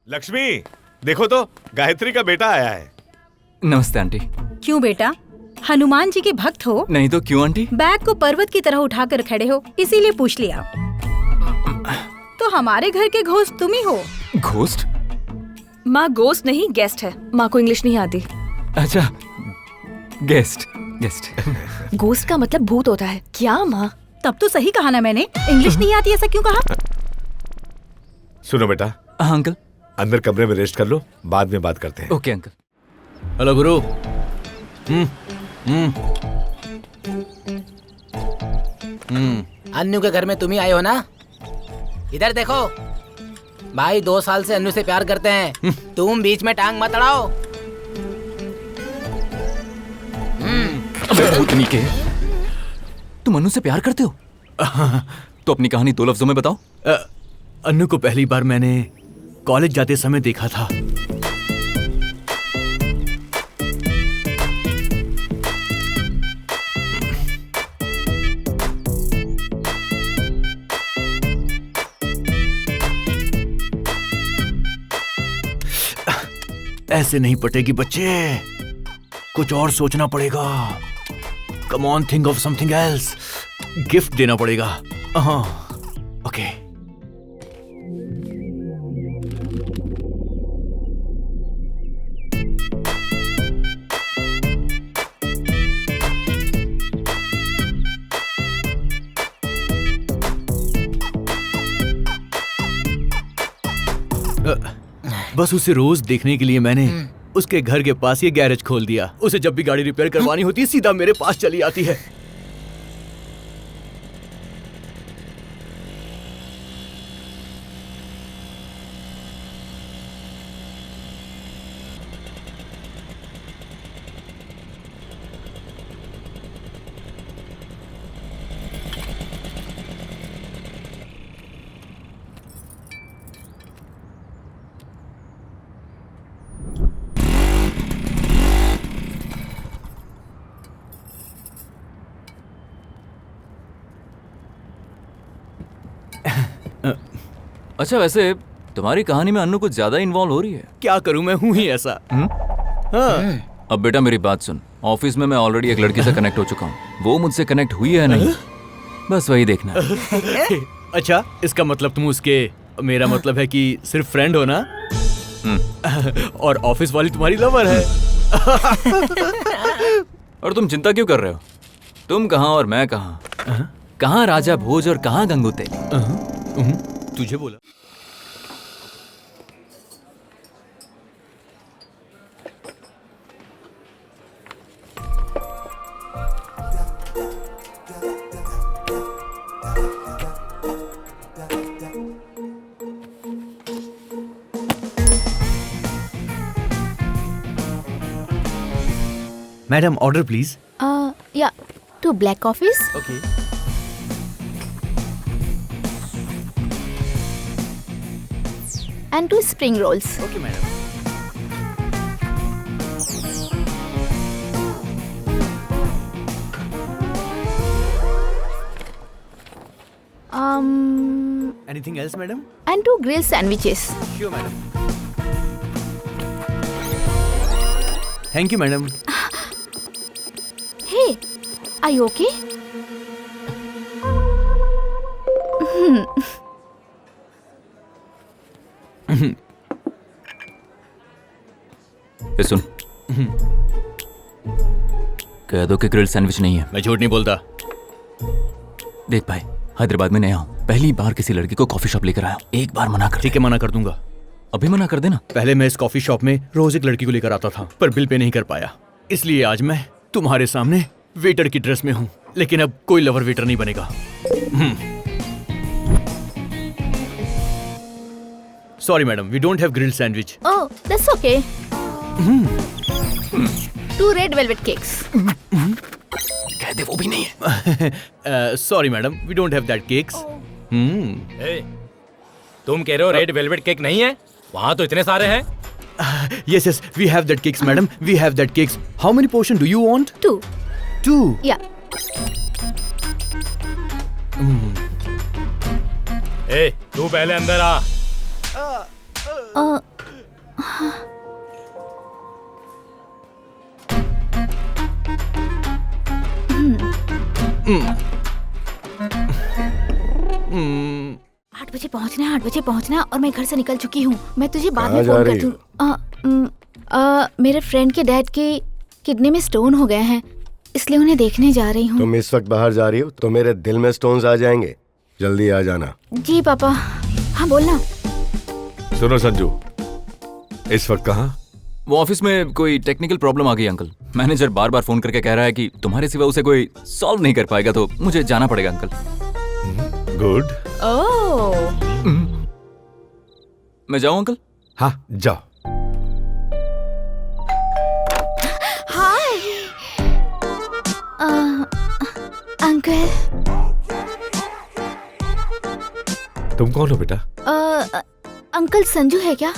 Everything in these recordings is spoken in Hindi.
लक्ष्मी, देखो तो गायत्री का बेटा आया है। नमस्ते आंटी। क्यों बेटा, हनुमान जी के भक्त हो? नहीं तो क्यों आंटी? बैग को पर्वत की तरह उठाकर खड़े हो, इसीलिए पूछ लिया। तो हमारे घर के घोस्ट तुम ही हो। घोस्ट? माँ घोस्ट नहीं, गेस्ट है। माँ को इंग्लिश नहीं आती। अच्छा, गेस्ट। घोस्ट का मतलब भूत होता है क्या माँ? तब तो सही कहा ना मैंने। इंग्लिश नहीं आती ऐसा क्यों कहा? सुनो बेटा, हाँ अंकल। अंदर कमरे में रेस्ट कर लो, बाद में बात करते हैं। Okay uncle. हेलो गुरु। अन्नू के घर में तुम ही आए हो ना? इधर देखो भाई, 2 साल से अन्नू से प्यार करते हैं। तुम बीच में टांग मत अड़ाओ। अबे भूतनी के, तुम अनु से प्यार करते हो? तो अपनी कहानी 2 लफ्जों में बताओ। अन्नू को पहली बार मैंने कॉलेज जाते समय देखा था। ऐसे नहीं पटेगी बच्चे, कुछ और सोचना पड़ेगा। Come on, think of something else. Gift देना पड़ेगा। हाँ, ओके। बस उसे रोज देखने के लिए मैंने उसके घर के पास ये गैरेज खोल दिया। उसे जब भी गाड़ी रिपेयर करवानी होती है सीधा मेरे पास चली आती है। अच्छा, वैसे तुम्हारी कहानी में अन्नू कुछ ज्यादा इन्वॉल्व हो रही है। क्या करूं, मैं हूं ही ऐसा। हाँ। अब बेटा मेरी बात सुन, ऑफिस में मैं ऑलरेडी एक लड़की से कनेक्ट हो चुका हूँ। वो मुझसे कनेक्ट हुई है नहीं, बस वही देखना है। अच्छा, इसका मतलब तुम उसके, मेरा मतलब है कि सिर्फ फ्रेंड हो ना? और ऑफिस वाली तुम्हारी लवर है। और तुम चिंता क्यों कर रहे हो? तुम कहाँ और मैं कहाँ? कहाँ राजा भोज और कहाँ गंगूते? तुझे बोला। Madam, order please. Yeah, 2 black coffees. Okay. And 2 spring rolls. Okay madam. Anything else madam? And 2 grilled sandwiches. Sure madam. Thank you madam. Hey, are you okay? ए सुन, कह दो कि ग्रिल सैंडविच नहीं है। मैं झूठ नहीं बोलता। देख भाई, हैदराबाद में नया हूँ, पहली बार किसी लड़की को कॉफी शॉप लेकर आया हूँ। एक बार मना कर। ठीक है, मना कर दूंगा। अभी मना कर देना। पहले मैं इस कॉफी शॉप में रोज एक लड़की को लेकर आता था, पर बिल पे नहीं कर पाया, इसलिए आज मैं तुम्हारे सामने वेटर की ड्रेस में हूँ। लेकिन अब कोई लवर वेटर नहीं बनेगा। Sorry madam, we don't have grilled sandwich. Oh, that's okay. 2 red velvet cakes. कह दे वो भी नहीं है। Sorry madam, we don't have that cakes. तुम कह रहे हो रेड वेलवेट केक नहीं है? वहाँ तो इतने सारे हैं। Yes, yes, we have that cakes, madam. We have that cakes. How many portion do you want? 2. 2. Yeah. ए, तू पहले अंदर आ। आठ बजे पहुंचना है, 8 बजे पहुंचना, और मैं घर से निकल चुकी हूँ। मैं तुझे बाद कहाँ में जा फोन रही कर दूँ। मेरे फ्रेंड के डैड की किडनी में स्टोन हो गए हैं, इसलिए उन्हें देखने जा रही हूँ। तुम इस वक्त बाहर जा रही हो तो मेरे दिल में स्टोन्स आ जाएंगे, जल्दी आ जाना। जी पापा। हाँ बोलना। सुनो संजू, इस वक्त कहाँ? वो ऑफिस में कोई टेक्निकल प्रॉब्लम आ गई अंकल। मैनेजर बार बार फोन करके कह रहा है कि तुम्हारे सिवा उसे कोई सॉल्व नहीं कर पाएगा, तो मुझे जाना पड़ेगा अंकल। गुड। ओह, मैं जाऊँ अंकल? हाँ जाओ। Hi uncle. तुम कौन हो बेटा? अंकल संजू है क्या?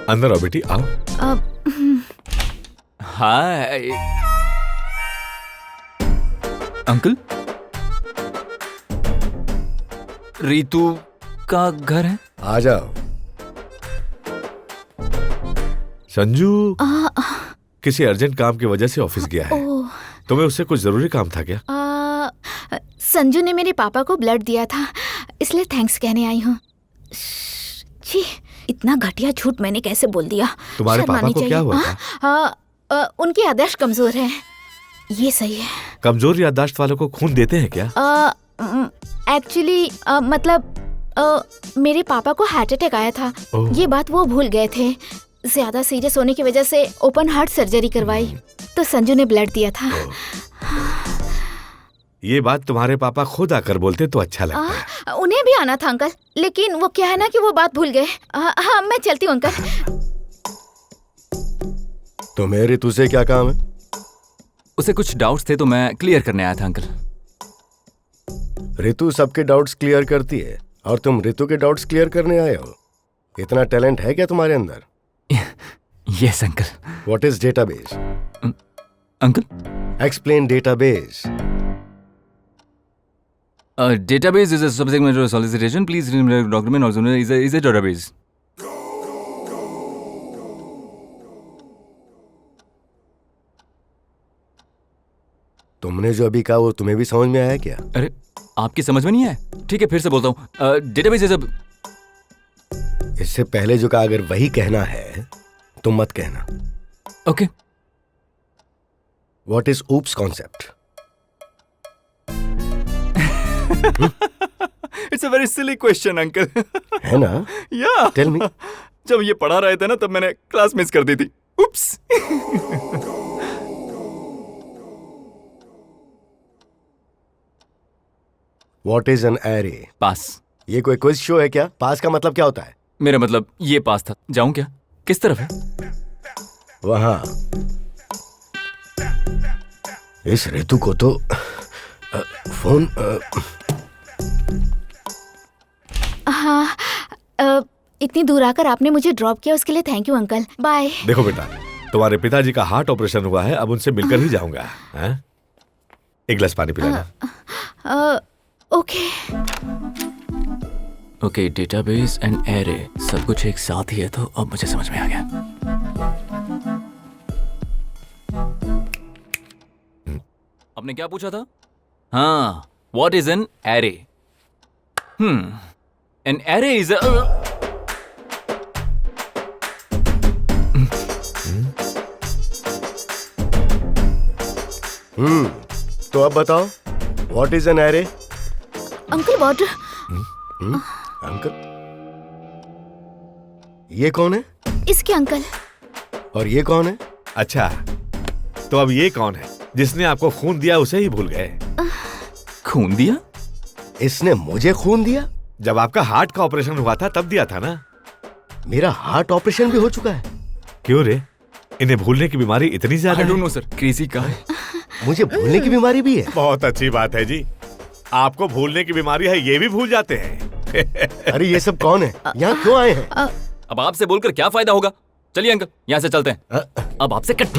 अंदर आओ बेटी, आओ। हाय अंकल, रीतू का घर है? आ जाओ। संजू किसी अर्जेंट काम की वजह से ऑफिस गया है। तुम्हें उससे कुछ जरूरी काम था क्या? संजू ने मेरे पापा को ब्लड दिया था, इसलिए थैंक्स कहने आई हूँ। जी, इतना घटिया झूठ मैंने कैसे बोल दिया? तुम्हारे शर्म पापा आनी को चाहिए। क्या हुआ था? उनकी याददाश्त कमजोर है, ये सही है। कमजोर याददाश्त वालों को खून देते हैं क्या? एक्चुअली मतलब मेरे पापा को हार्ट अटैक आया था, ये बात वो भूल गए थे। ज्यादा सीरियस होने की वजह से ओपन हार्ट सर्जरी करवाई, तो संजू ने ब्लड दिया था। ये बात तुम्हारे पापा खुद आकर बोलते तो अच्छा लगता। उन्हें भी आना था अंकल, लेकिन वो क्या है ना कि वो बात भूल गए। हाँ मैं चलती हूँ अंकल। तुम्हें ऋतु से क्या काम है? उसे कुछ डाउट्स थे तो मैं क्लियर करने आया था अंकल। ऋतु सबके डाउट्स क्लियर करती है और तुम ऋतु के डाउट्स क्लियर करने आए हो? इतना टैलेंट है क्या तुम्हारे अंदर? Yes uncle. What is database? Uncle explain database. database is a subject matter of solicitation. Please remember document also known is a database. तुमने जो अभी कहा वो तुम्हें भी समझ में आया क्या? अरे आपकी समझ में नहीं आया? ठीक है फिर से बोलता हूँ। Database is a. इससे पहले जो कहा अगर वही कहना है तो मत कहना। Okay. What is oops concept? It's a very silly question uncle. है ना? या टेल मी। जब ये पढ़ा रहे थे ना तब मैंने क्लास मिस कर दी थी। Oops. What is an array? Pass. ये कोई क्विज शो है क्या? पास का मतलब क्या होता है? मेरा मतलब ये पास था। जाऊं क्या? किस तरफ है? वहां। इस ऋतु को तो फोन हाँ, इतनी दूर आकर आपने मुझे ड्रॉप किया, उसके लिए थैंक यू अंकल। बाय। देखो बेटा, तुम्हारे पिताजी का हार्ट ऑपरेशन हुआ है, अब उनसे मिलकर ही जाऊंगा। हाँ? एक गिलास पानी पिलाना। Okay. Okay, database and array सब कुछ एक साथ ही है, तो अब मुझे समझ में आ गया। आपने क्या पूछा था? हाँ, what is an array? An array is a. तो अब बताओ what is an array? Uncle water. Uncle? ये कौन है? इसके अंकल। और ये कौन है? अच्छा, तो अब ये कौन है जिसने आपको खून दिया उसे ही भूल गए? खून दिया? इसने मुझे खून दिया? जब आपका हार्ट का ऑपरेशन हुआ था तब दिया था ना? मेरा हार्ट ऑपरेशन भी हो चुका है। क्यों रे? इन्हें भूलने की बीमारी इतनी ज्यादा आई डोंट है? नो सर, क्रेजी का है। मुझे भूलने की बीमारी भी है? बहुत अच्छी बात है जी। आपको भूलने की बीमारी है, ये भी भूल जाते हैं। अरे ये सब कौन है? यहाँ क्यों आए हैं? अब आपसे बोलकर क्या फायदा होगा? चलिए अंकल, यहाँ से चलते हैं। अब आपसे कट।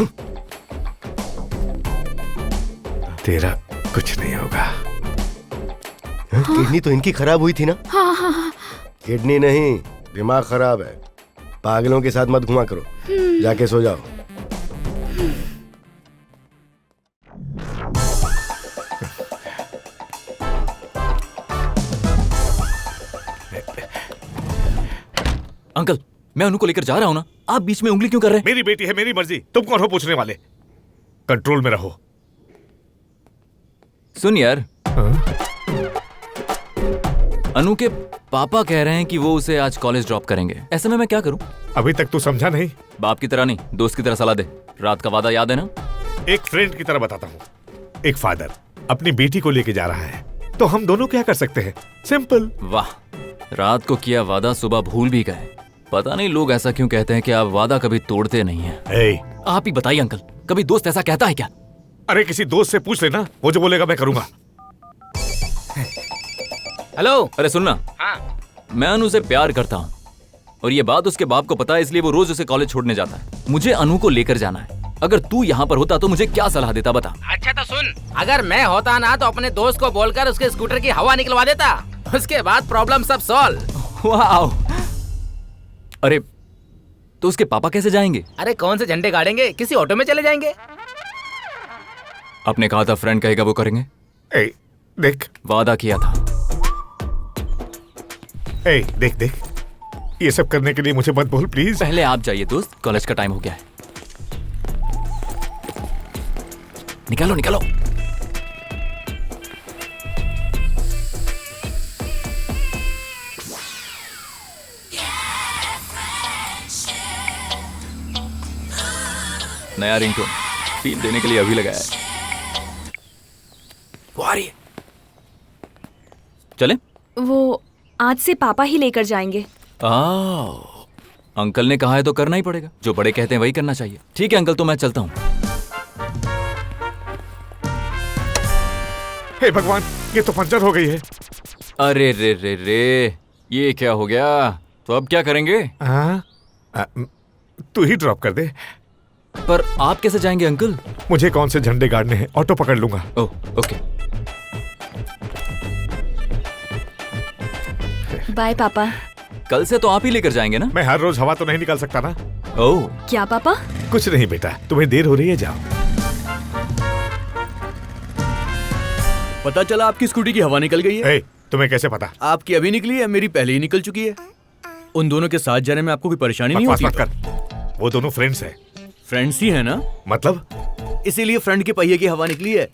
तेरा कुछ नहीं होगा। किडनी तो इनकी खराब हुई थी ना? हाँ। किडनी नहीं, दिमाग खराब है। पागलों के साथ मत घुमा करो, जाके सो जाओ। अंकल, मैं अनु को लेकर जा रहा हूँ ना, आप बीच में उंगली क्यों कर रहे हैं? मेरी बेटी है, मेरी मर्जी, तुम कौन हो पूछने वाले? कंट्रोल में रहो। सुन यार, अनु के पापा कह रहे हैं कि वो उसे आज कॉलेज ड्रॉप करेंगे। ऐसे में मैं क्या करूं? अभी तक तू समझा नहीं। बाप की तरह नहीं, दोस्त की तरह सलाह दे। रात का वादा याद है ना? एक फ्रेंड की तरह बताता हूँ। एक फादर अपनी बेटी को लेके जा रहा है, तो हम दोनों क्या कर सकते हैं? सिंपल। वाह, रात को किया वादा सुबह भूल भी गए। पता नहीं लोग ऐसा क्यों कहते हैं कि आप वादा कभी तोड़ते नहीं हैं। आप ही बताइए अंकल, कभी दोस्त ऐसा कहता है क्या? अरे किसी दोस्त से पूछ लेना, वो जो बोलेगा मैं करूंगा। हेलो। अरे सुनना, हाँ। मैं अनु से प्यार करता हूँ और ये बात उसके बाप को पता है, इसलिए वो रोज उसे कॉलेज छोड़ने जाता है। मुझे अनु को लेकर जाना है। अगर तू यहाँ पर होता तो मुझे क्या सलाह देता, बता। अच्छा तो सुन, अगर मैं होता ना तो अपने दोस्त को बोलकर उसके स्कूटर की हवा निकलवा देता, उसके बाद प्रॉब्लम सब सॉल्व। वाह। अरे तो उसके पापा कैसे जाएंगे? अरे कौन से झंडे गाड़ेंगे, किसी ऑटो में चले जाएंगे। आपने कहा था फ्रेंड कहेगा वो करेंगे। देख, वादा किया था। देख देख, ये सब करने के लिए मुझे मत बोल प्लीज। पहले आप जाइए दोस्त, कॉलेज का टाइम हो गया है। निकालो निकालो। नया रिंगटोन फील देने के लिए अभी लगाया है। वो आ रही है। चले? वो आज से पापा ही लेकर जाएंगे। अंकल ने कहा है तो करना ही पड़ेगा। जो बड़े कहते हैं वही करना चाहिए। ठीक है अंकल, तो मैं चलता हूँ। हे भगवान, ये तो पंचर हो गई है। अरे रे रे रे, ये क्या हो गया? तो अब क्या करेंगे? तू ही ड्रॉप कर दे। पर आप कैसे जाएंगे अंकल? मुझे कौन से झंडे गाड़ने हैं, ऑटो पकड़ लूंगा। Oh okay. बाय पापा। कल से तो आप ही लेकर जाएंगे ना? मैं हर रोज हवा तो नहीं निकाल सकता ना। ओह। क्या पापा? कुछ नहीं बेटा, तुम्हें देर हो रही है, जाओ। पता चला आपकी स्कूटी की हवा निकल गई है। तुम्हें कैसे पता? आपकी अभी निकली है, मेरी पहले ही निकल चुकी है। उन दोनों के साथ जाने में आपको कोई परेशानी नहीं होती? मत कर। वो दोनों फ्रेंड्स हैं। फ्रेंड्स ही है ना? मतलब? इसीलिए फ्रेंड के पहिए की हवा निकली है।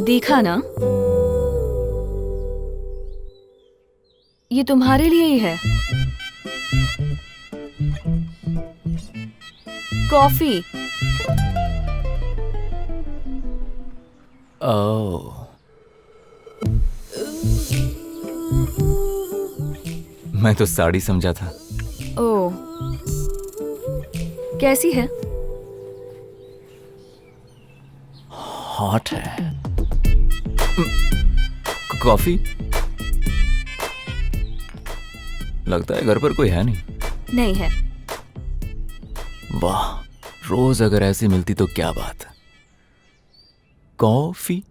देखा ना, ये तुम्हारे लिए ही है। कॉफी। ओह, मैं तो साड़ी समझा था। ओह, कैसी है? हॉट है। कॉफी? लगता है घर पर कोई है नहीं। नहीं है। वाह, रोज अगर ऐसी मिलती तो क्या बात। कॉफी?